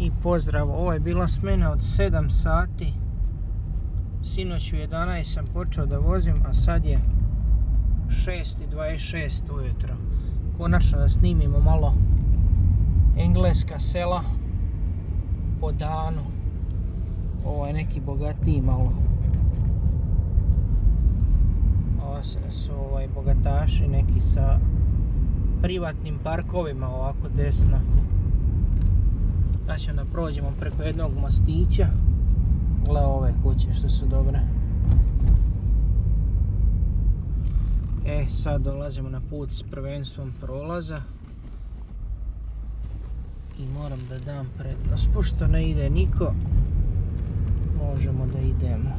I pozdrav, ovo je bila smjena od 7 sati. Sinoć u 11 sam počeo da vozim, a sad je 6:26 ujutro. Konačno da snimimo malo engleska sela po danu. Ovo je neki bogatiji malo. Ovo su bogataši neki sa privatnim parkovima ovako desno. Znači onda prođemo preko jednog mostića. Gle ove kuće što su dobre. Sad dolazimo na put s prvenstvom prolaza. I moram da dam prednost. Pošto ne ide niko, možemo da idemo.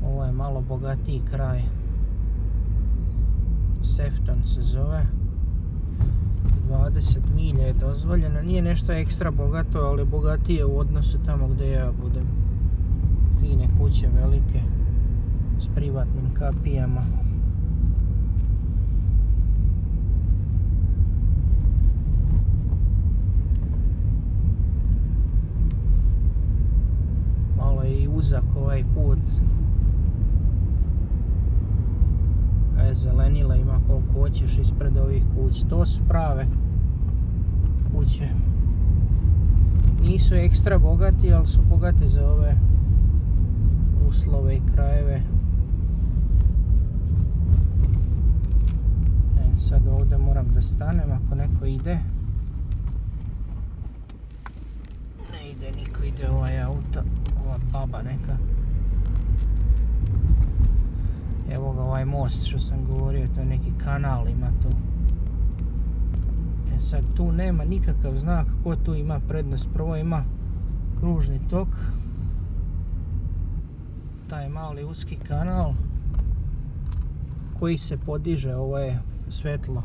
Ovo je malo bogatiji kraj. Sefton se zove. 20 milja je dozvoljeno. Nije nešto ekstra bogato, ali bogatije u odnosu tamo gdje ja budem. Fine kuće velike s privatnim kapijama. Malo je i uzak ovaj put. Zelenila ima koliko hoćeš ispred ovih kuća. To su prave kuće. Nisu ekstra bogati, ali su bogati za ove uslove i krajeve. Sad ovdje moram da stanem ako neko ide. Ne ide niko, ide ovaj auto, ova baba neka. Evo ga ovaj most što sam govorio, to je neki kanal ima tu. Sad tu nema nikakav znak ko tu ima prednost. Prvo ima kružni tok. Taj mali uski kanal koji se podiže, ovo je svetlo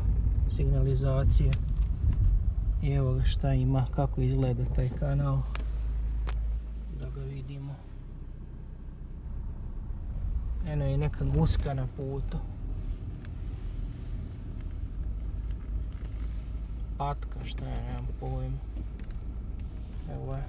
signalizacije. I evo ga šta ima, kako izgleda taj kanal. Da ga vidimo. Eno je neka guska na putu. Patka, šta je, nemam pojma. Evo je.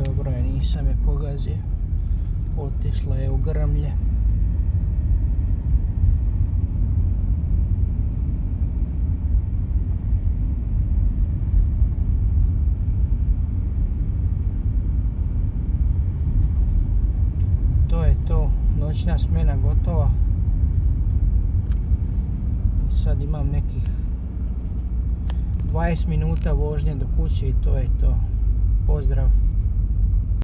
Dobro je, nisam je pogazio. Otišla je u grmlje. To je to, noćna smjena gotova. Sad imam nekih 20 minuta vožnje do kuće i to je to. Pozdrav!